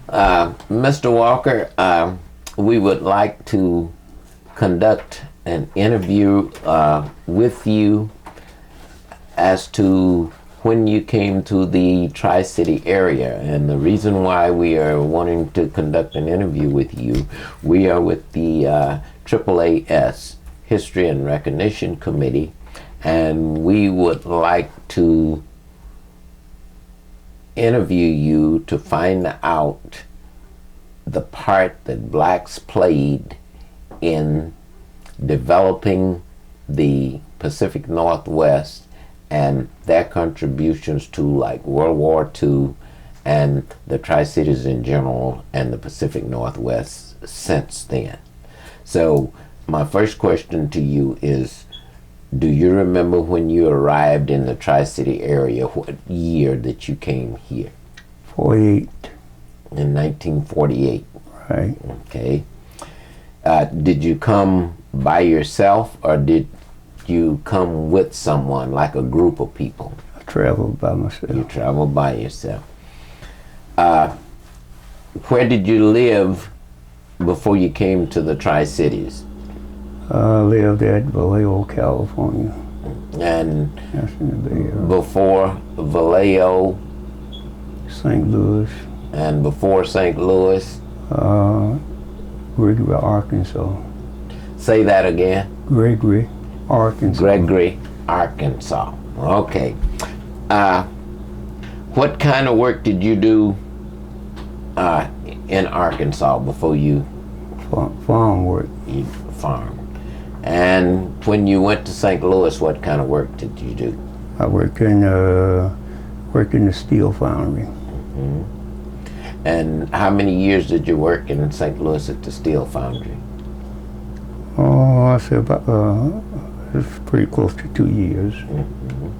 Mr. Walker, we would like to conduct an interview with you as to when you came to the Tri-City area. And the reason why we are wanting to conduct an interview with you, we are with the AACCES History and Recognition Committee, and we would like to interview you to find out the part that blacks played in developing the Pacific Northwest and their contributions to like World War II and the Tri-Cities in general and the Pacific Northwest since then. So my first question to you is, do you remember when you arrived in the Tri-City area, what year that you came here? 48. In 1948. Right. Okay. Did you come by yourself, or did you come with someone, like a group of people? I traveled by myself. You traveled by yourself. Where did you live before you came to the Tri-Cities? I lived at Vallejo, California. And That's in the Bay Area. before Vallejo St. Louis, and before St. Louis? Gregory, Arkansas. Say that again. Gregory, Arkansas. Gregory, Arkansas. Okay. What kind of work did you do in Arkansas before you Farm work. farmed? And when you went to St. Louis, what kind of work did you do? I worked in the steel foundry. Mm-hmm. And how many years did you work in St. Louis at the steel foundry? Oh, I say about it's pretty close to 2 years. Mm-hmm.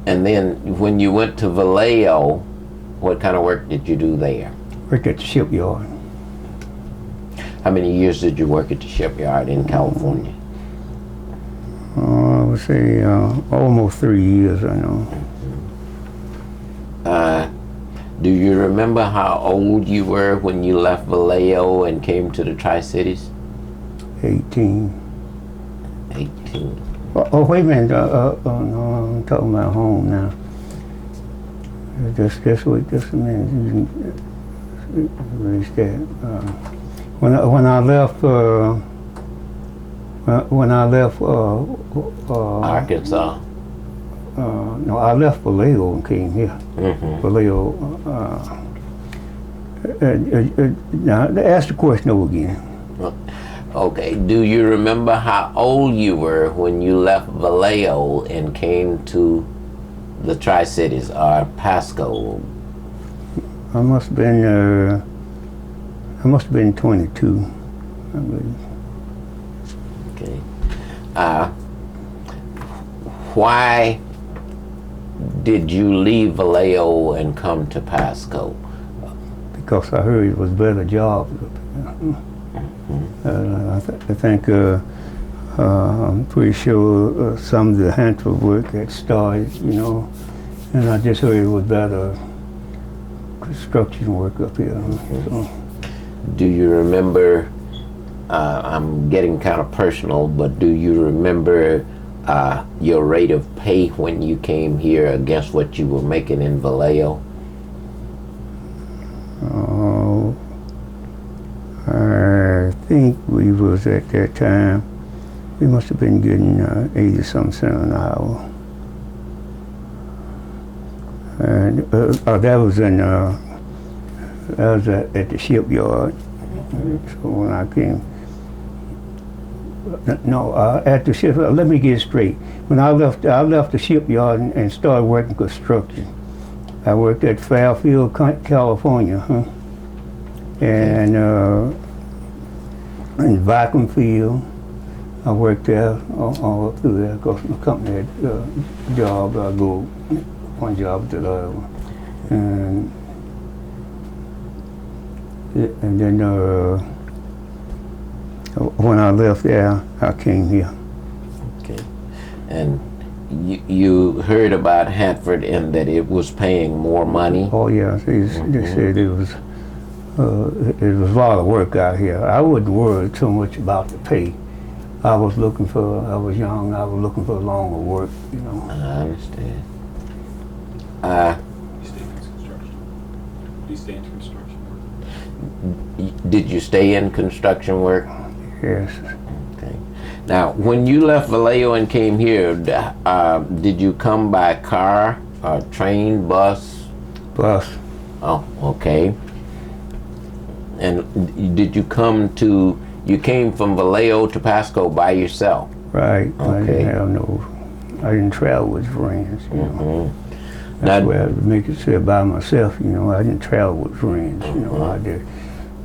And then when you went to Vallejo, what kind of work did you do there? Worked at the shipyard. How many years did you work at the shipyard in California? I would say almost 3 years, I know. Do you remember how old you were when you left Vallejo and came to the Tri-Cities? 18. 18. Oh, wait a minute. No, I'm talking about home now. Just wait just a minute. You can erase that. When I left Arkansas. No, I left Vallejo and came here. Mm-hmm. Vallejo. Now, ask the question over again. Okay. Do you remember how old you were when you left Vallejo and came to the Tri-Cities or Pasco? I must have been 22, I believe. Okay. Why did you leave Vallejo and come to Pasco? Because I heard it was better jobs up here. I think I'm pretty sure some of the Hanford work had started, and I just heard it was better construction work up here. So. Do you remember, I'm getting kind of personal, but do you remember your rate of pay when you came here against what you were making in Vallejo? I think we was at that time, we must have been getting 80-something cents an hour. And that was at the shipyard. So when I came, at the shipyard, let me get it straight. When I left the shipyard and started working construction. I worked at Fairfield, California, and in vacuum field. I worked there all up through there because my company had a job. I go one job to the other one. And then when I left there, I came here. Okay. And you heard about Hanford and that it was paying more money? Oh yeah, they said it was a lot of work out here. I wasn't worried too much about the pay. I was young, I was looking for longer work, you know. I understand. You stay in construction work? Did you stay in construction work? Yes. Okay. Now, when you left Vallejo and came here, did you come by car, train, bus? Bus. Oh, okay. And did you you came from Vallejo to Pasco by yourself? Right. Okay. I didn't travel with friends, you know. That's Now, where I make it say by myself, you know. I didn't travel with friends, you know. I did,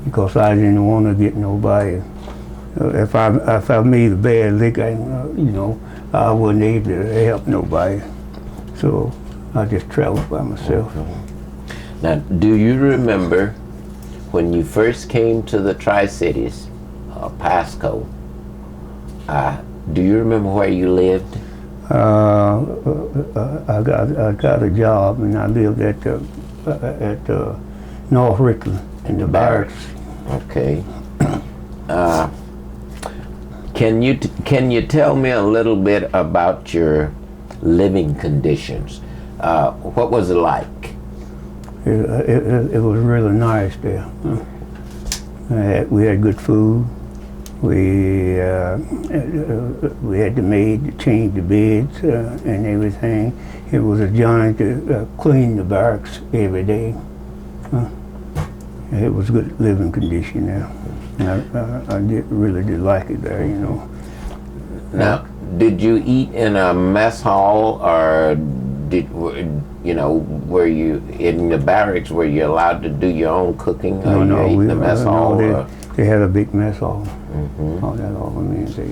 because I didn't want to get nobody. If I made a bad lick, you know, I wasn't able to help nobody. So I just traveled by myself. Now, do you remember when you first came to the Tri-Cities, Pasco? Do you remember where you lived? I got a job and I lived at North Richland in the barracks. Okay. Can you tell me a little bit about your living conditions? What was it like? It was really nice there. We had good food. We had the maid to change the beds and everything. It was a journey to clean the barracks every day. It was good living condition there. I really did like it there, you know. Now, did you eat in a mess hall, or were you in the barracks? Were you allowed to do your own cooking? Or No, you ate in the mess hall? They had a big mess hall. All the men say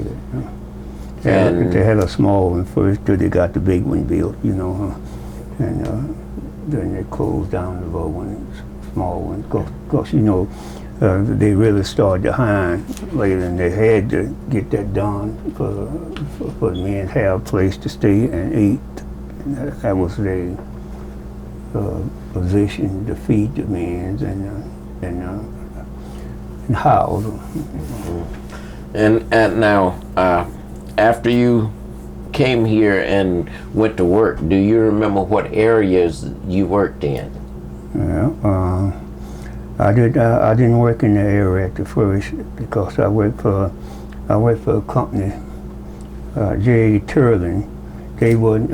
that. They had a small one first till they got the big one built, you know, and then they closed down the little one, small one. Cause you know, they really started to hiring later, and they had to get that done for the men to have a place to stay and eat. That was their position, to feed the men and house them. And now, after you came here and went to work, do you remember what areas you worked in? Yeah, I didn't work in the area at the first because I worked for a company, J. Turlin. They wasn't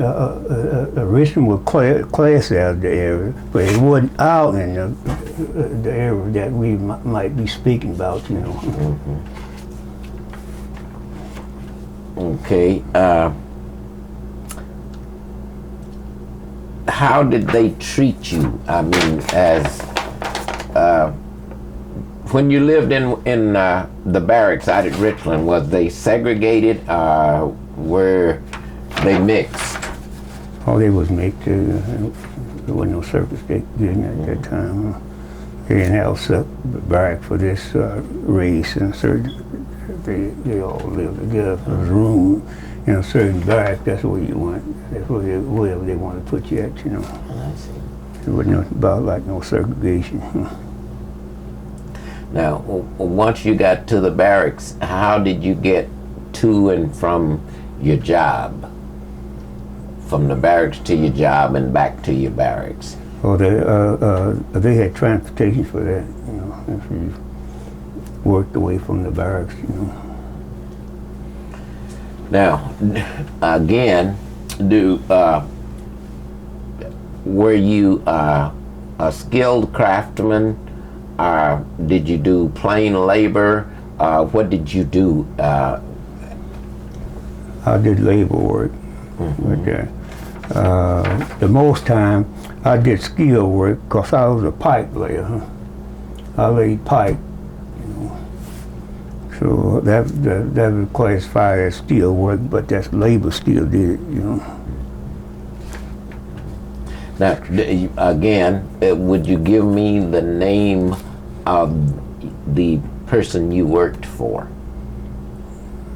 Richmond was classed out of the area, but it wasn't out in the area that we might be speaking about, you know. Okay. How did they treat you? I mean, as when you lived in the barracks out at Richland, was they segregated? Were they mixed? Oh, they was mixed. There wasn't no segregation at that time. They didn't have a barrack for this race, and they all lived together. There was room in a certain barrack. That's where you went. That's wherever they wanted to put you at, you know. I see. There wasn't nothing about like no segregation. Now, once you got to the barracks, how did you get to and from your job? From the barracks to your job and back to your barracks? Oh, they had transportation for that, you know, if you worked away from the barracks, you know. Now, again, were you a skilled craftsman? Did you do plain labor? What did you do? I did labor work. But the most time I did skill work because I was a pipe layer. I laid pipe, you know. So that was classified as steel work, but that's labor still did it, you know. Now, again, would you give me the name of the person you worked for?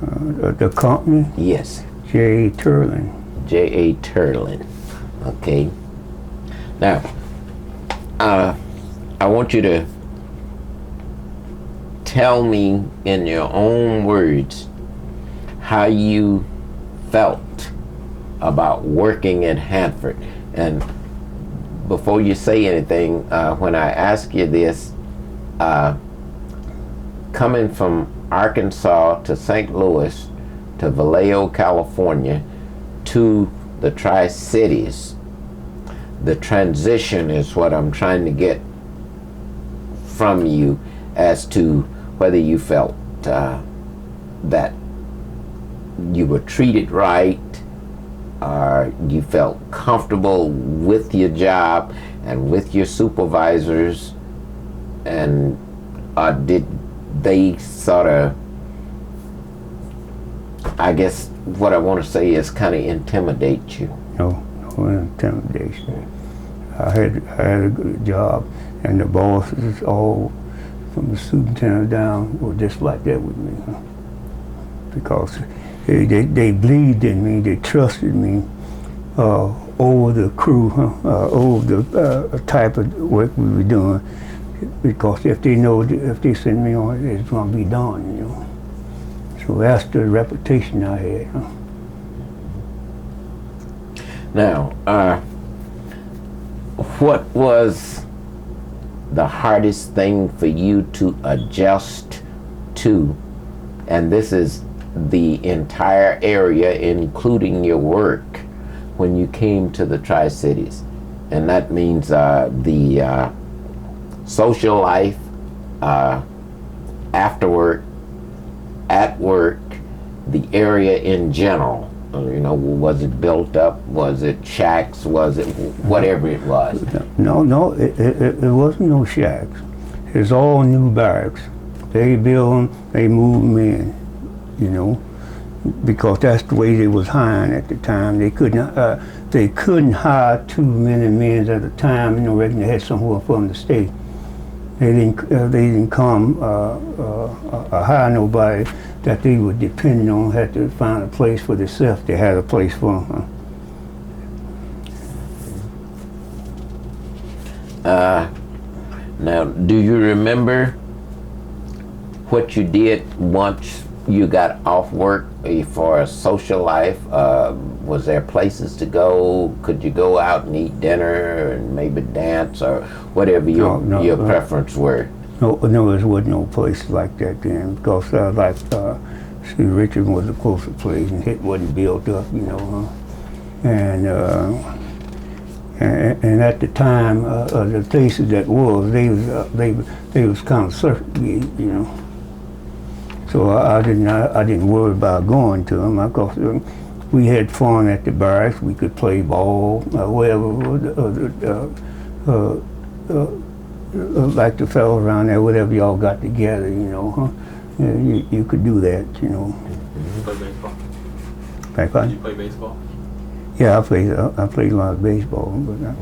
The company? Yes. J. Turlin. J.A. Turlin. Okay. Now, I want you to tell me in your own words how you felt about working at Hanford. And before you say anything, when I ask you this, coming from Arkansas to St. Louis to Vallejo, California to the Tri-Cities, the transition is what I'm trying to get from you as to whether you felt that you were treated right, or you felt comfortable with your job and with your supervisors, and did they sort of, I guess what I want to say is kind of intimidate you? No intimidation. I had a good job, and the bosses, all from the superintendent down, were just like that with me, huh? Because they believed in me, they trusted me over the crew, over the type of work we were doing. Because if they send me on, it's going to be done, you know. So that's the reputation I had, huh? Now, what was the hardest thing for you to adjust to? And this is the entire area, including your work, when you came to the Tri-Cities. And that means the social life, after work, at work, the area in general. You know, was it built up? Was it shacks? Was it whatever it was? No, it wasn't no shacks. It's all new barracks. They built them, they moved them in, you know, because that's the way they was hiring at the time. They couldn't hire too many men at a time. You know, reckon they had somewhere for them to stay. They didn't come hire nobody that they were depending on, had to find a place for themselves. They had a place for them. Now, do you remember what you did once you got off work for a social life? Was there places to go? Could you go out and eat dinner and maybe dance or whatever your preference were? No, there wasn't no place like that then, because Richard was a closer place and it wasn't built up, you know. And at the time, the places that was, they was kind of circulated, you know. So I didn't worry about going to them, because we had fun at the barracks. We could play ball, whatever. Like the fellow around there, whatever y'all got together, you know, huh? You could do that, you know. Did you play baseball? Did you play baseball? Yeah, I played a lot of baseball, but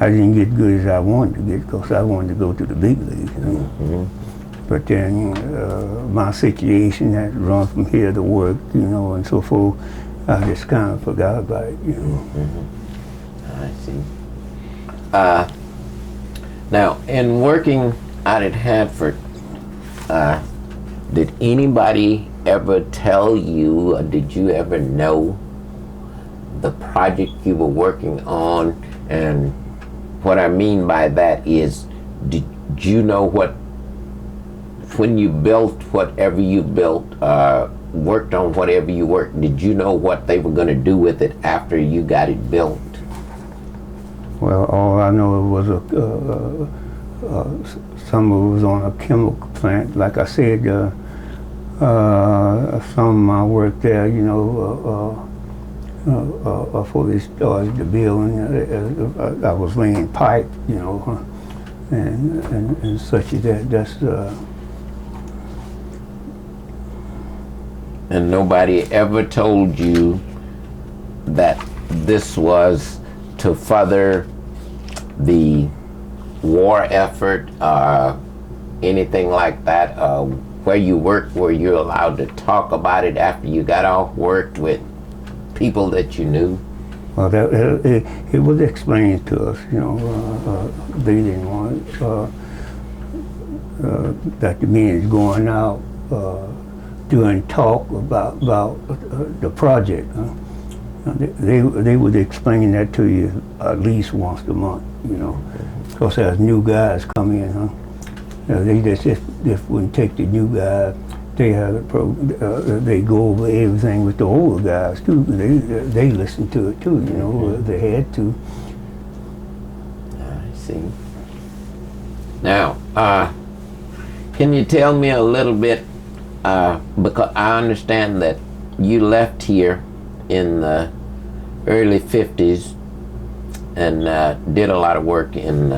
I didn't get good as I wanted to get, because I wanted to go to the big leagues, you know. Mm-hmm. But then my situation had run from here to work, you know, and so forth. I just kind of forgot about it, you know. Mm-hmm. I see. Now, in working out at Hanford, did anybody ever tell you, or did you ever know the project you were working on? And what I mean by that is, did you know when you built whatever you built, worked on whatever you worked, did you know what they were going to do with it after you got it built? Well, all I know was some of it was on a chemical plant. Like I said, some of my work there, you know, before they started the building, I was laying pipe, you know, and such as that. That's And nobody ever told you that this was to further the war effort, anything like that? Where you worked, were you allowed to talk about it after you got off work with people that you knew? Well, it was explained to us, you know, they didn't want that the men is going out doing talk about the project. They would explain that to you at least once a month, you know, because as new guys come in, they just wouldn't take the new guys. They had they go over everything with the older guys too. They listen to it too, you know. They had to. I see. Now, can you tell me a little bit, because I understand that you left here in the early 50s and did a lot of work in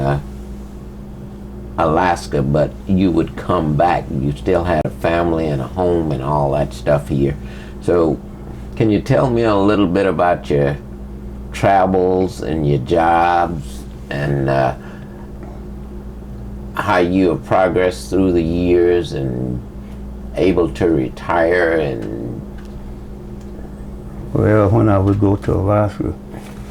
Alaska, but you would come back. You still had a family and a home and all that stuff here. So can you tell me a little bit about your travels and your jobs and how you have progressed through the years and able to retire? And well, when I would go to Alaska,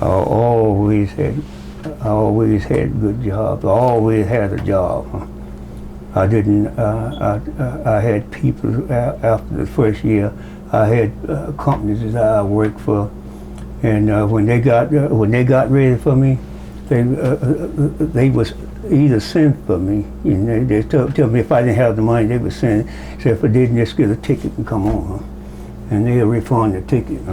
I always had good jobs. I always had a job. I didn't. I had people after the first year. I had companies that I worked for, and when they got ready for me, they was either send for me. You know, they tell me if I didn't have the money, they would send. So if I didn't, just get a ticket and come on, and they'll refund the ticket.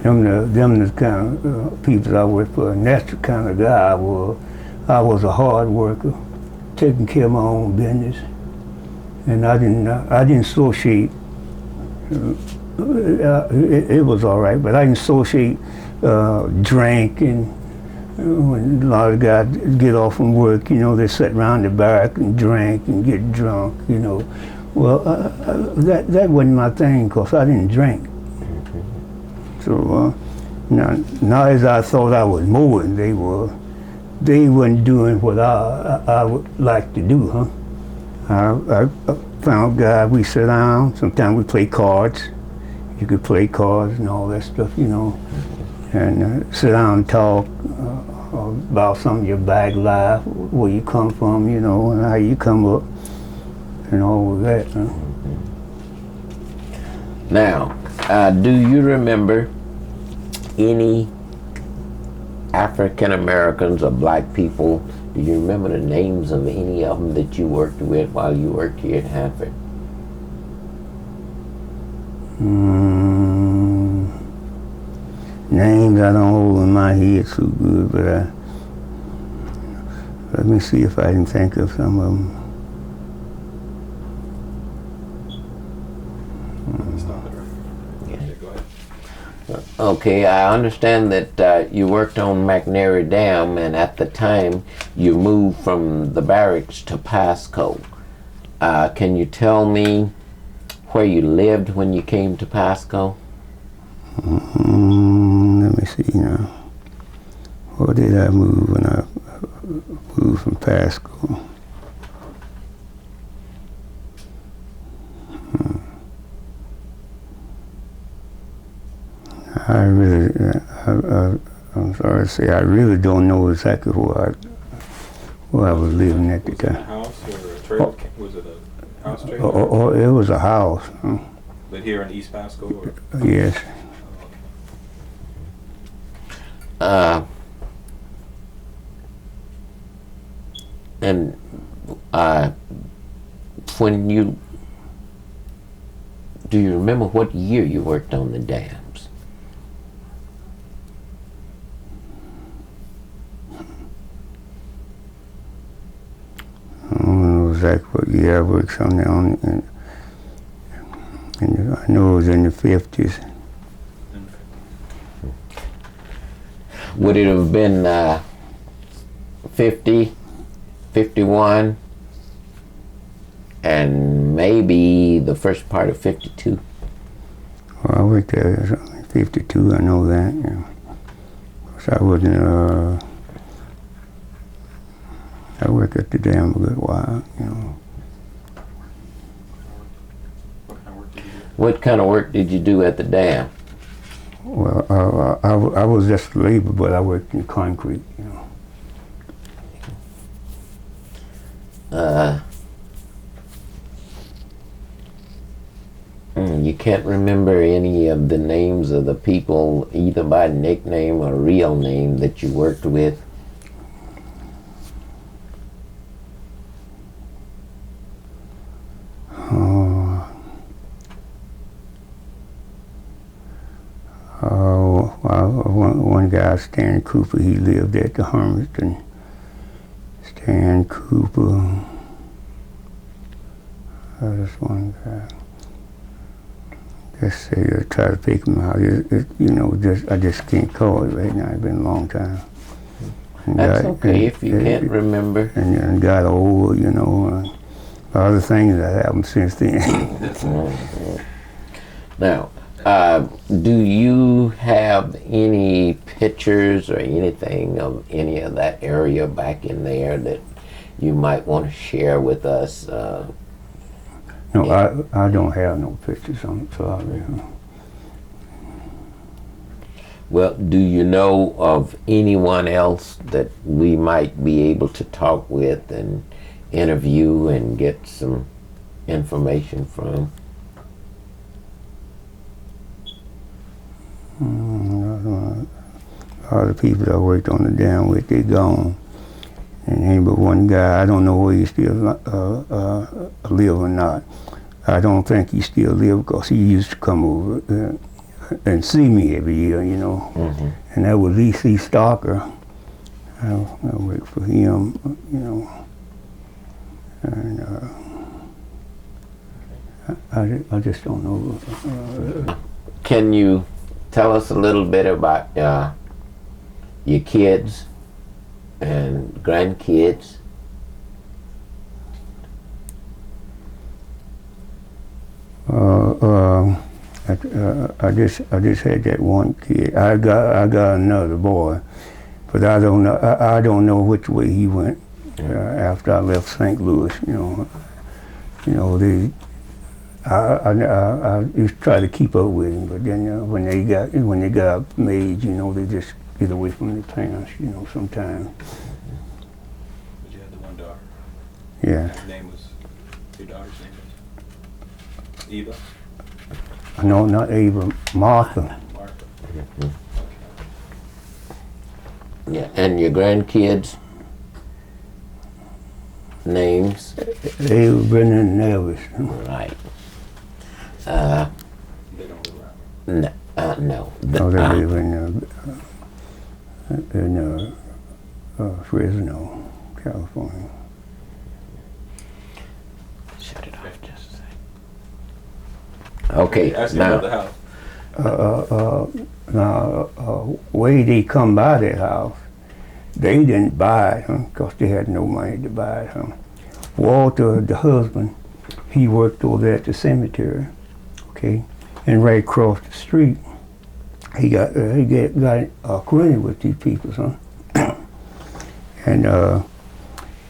Them the kind of people I worked for, and that's the kind of guy I was. I was a hard worker, taking care of my own business, and I didn't associate. It was all right, but I didn't associate drinking. When a lot of guys get off from work, you know, they sit around the barrack and drink and get drunk, you know. Well, that wasn't my thing, because I didn't drink. So now as I thought I was moving, they weren't doing what I would like to do, huh? I found guys, we sit down, sometimes we play cards. You could play cards and all that stuff, you know, and sit down and talk about some of your back life, where you come from, you know, and how you come up, and all of that. Huh? now, do you remember any African Americans or black people? Do you remember the names of any of them that you worked with while you worked here at Hanford? Names I don't hold in my head so good, but let me see if I can think of some of them. Okay, I understand that you worked on McNairy Dam, and at the time you moved from the barracks to Pasco. Can you tell me where you lived when you came to Pasco? Let me see now. Where did I move when I moved from Pasco? I'm sorry to say, I really don't know exactly where I was living at the time. A house or a trailer? Was it a house trailer? Oh, it was a house. But here in East Pasco? Or? Yes. And when do you remember what year you worked on the dams? I don't know exactly what year I worked on there. I know it was in the 50s. Would it have been 50, 51, and maybe the first part of 52? Well, I worked there in 52, I know that. You know. So I wasn't, I worked at the dam a good while, you know. What kind of work did you do? What kind of work did you do at the dam? Well, I was just a laborer, but I worked in concrete, you know. You can't remember any of the names of the people, either by nickname or real name, that you worked with? One guy, Stan Cooper, he lived at the Hermiston. Stan Cooper. There's one guy. Just say, try to pick him out. I just can't call it right now. It's been a long time. That's okay if you can't remember. And got old, other things that happened since then. Now, do you have any pictures or anything of any of that area back in there that you might want to share with us? No, I don't have no pictures. I'm sorry. Well, do you know of anyone else that we might be able to talk with and interview and get some information from? All the people that I worked on the dam with, they gone. And ain't but one guy, I don't know where he still live or not. I don't think he still live because he used to come over and see me every year, Mm-hmm. And that was E.C. Stalker. I worked for him, And I just don't know. Can you tell us a little bit about your kids and grandkids? I just had that one kid. I got another boy, but I don't know which way he went after I left St. Louis. I used to try to keep up with him, but then when they got up age, they just get away from their parents, sometimes. But you had the one daughter. Yeah. Your daughter's name was Eva? No, not Ava, Martha. Martha. Mm-hmm. Yeah, and your grandkids' names? Ava, Brennan, and Elvis. Right. They don't live around. No. They live in Fresno, California. Shut it off just a second. Okay, Ask him about the house. Way they come by that house, they didn't buy it, because they had no money to buy it. Walter, the husband, he worked over there at the cemetery, okay, and right across the street, he got acquainted with these people, and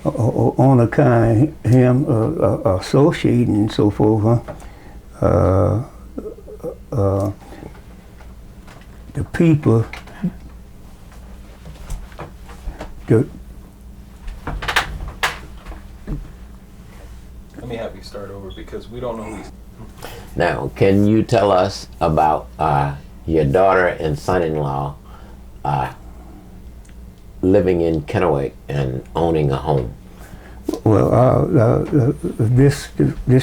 on account of him associating and so forth, the people, Let me have you start over because we don't know who he's. Now, can you tell us about your daughter and son-in-law living in Kennewick and owning a home? Well, this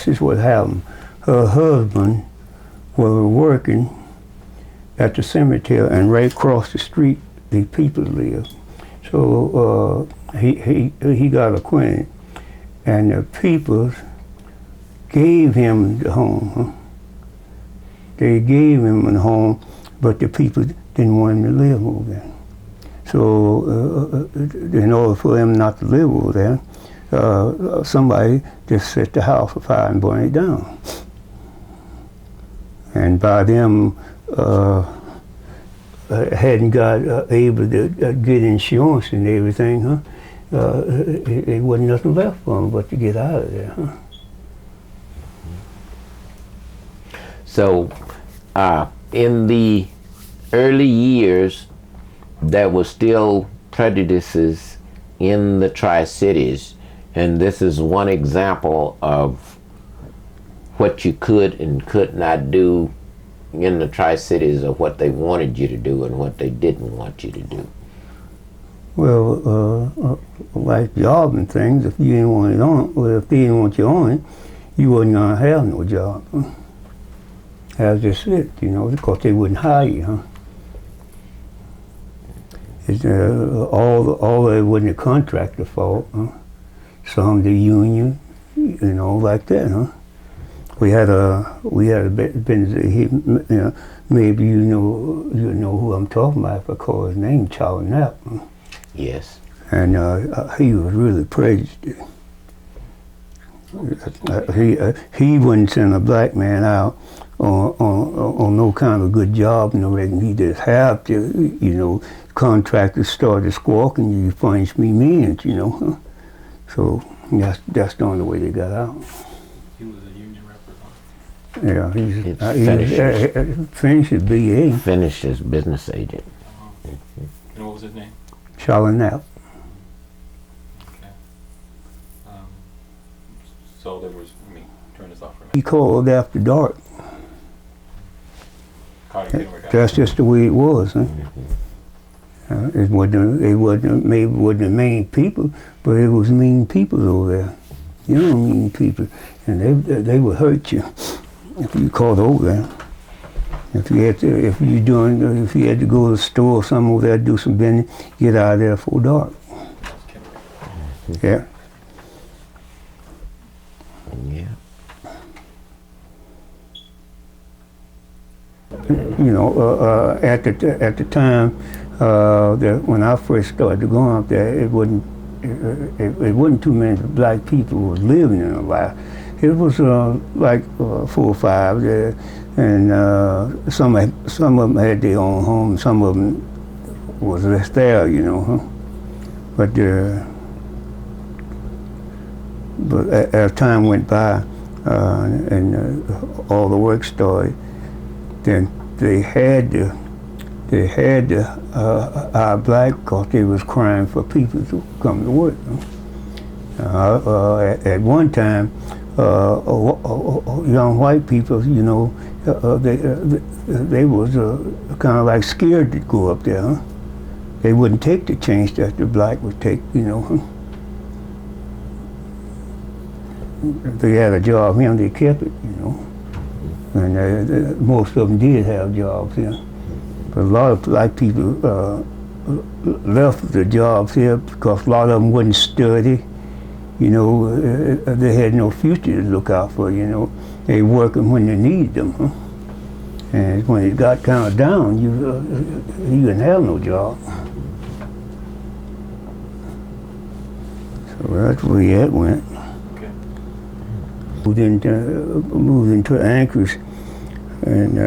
is what happened. Her husband was working at the cemetery, and right across the street, the people lived. So he got acquainted, and the people gave him the home. They gave him a home, but the people didn't want him to live over there. So in order for him not to live over there, somebody just set the house afire and burned it down. And by them hadn't got able to get insurance and everything, it wasn't nothing left for them but to get out of there. So in the early years, there were still prejudices in the Tri-Cities, and this is one example of what you could and could not do in the Tri-Cities, or what they wanted you to do and what they didn't want you to do. Well, like job and things, if you didn't want it on, well, if they didn't want you on it, you wasn't gonna have no job. That's just it, you know, because they wouldn't hire you, huh? It's, all that wasn't the contractor's fault, huh? Some the union, you know, like that, huh? We had a business. You know, maybe you know who I'm talking about if I call his name, Charlie Knapp. Huh? Yes. And he was really prejudiced. He wouldn't send a black man out on no kind of good job, and everything. He just have to, you know, contractors started squawking, you furnish me millions, you know. Huh? So that's the only way they got out. He was a union representative. Yeah, he finished his BA. Finished as business agent. And what was his name? Charlie Knapp. Okay. So there was, let me turn this off for a He minute. called after dark. That's just the way it was. Huh? It wasn't the main people, but it was mean people over there. You know, mean people, and they would hurt you if you caught over there. If you had to go to the store or something over there, do some business, get out of there before dark. Yeah. Yeah. You know, at the time when I first started going up there, it wasn't too many black people who was living in a lot. It was like 4 or 5 there, and some of them had their own home, some of them was less there, you know. Huh? But as time went by and all the work started, then they had to hire black because they was crying for people to come to work. At one time, young white people, you know, they was kind of like scared to go up there. Huh? They wouldn't take the change that the black would take, you know. Huh? If they had a job here, they kept it, you know. And most of them did have jobs here. But a lot of black people left the jobs here because a lot of them wouldn't study. You know, they had no future to look out for, you know. They working when they needed them. Huh? And when it got kind of down, you didn't have no job. So that's where it went. Okay. Moved into Anchorage, and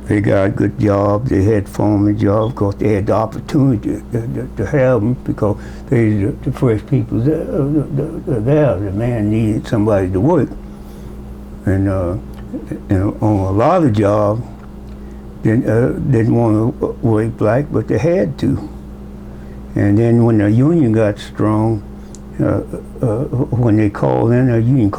they got good jobs. They had farming jobs because they had the opportunity to have them because they were the first people there. The man needed somebody to work, and on a lot of jobs, didn't want to work black, but they had to. And then when the union got strong, when they called in, you didn't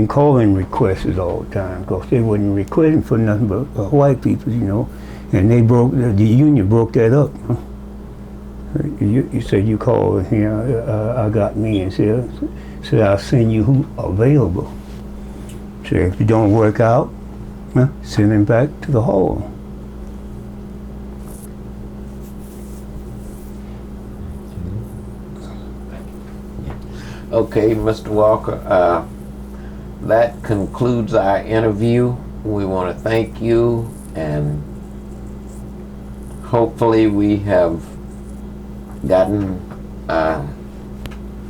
call in requests all the time because they wasn't requesting for nothing but white people, you know. And the union broke that up. Huh? You said you call here, I got me and said I'll send you who available. So if you don't work out, send him back to the hall. Okay, Mr. Walker, that concludes our interview. We want to thank you, and hopefully we have gotten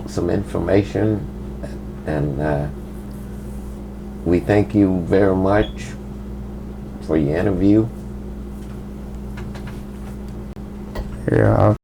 some information, and we thank you very much for your interview. Yeah,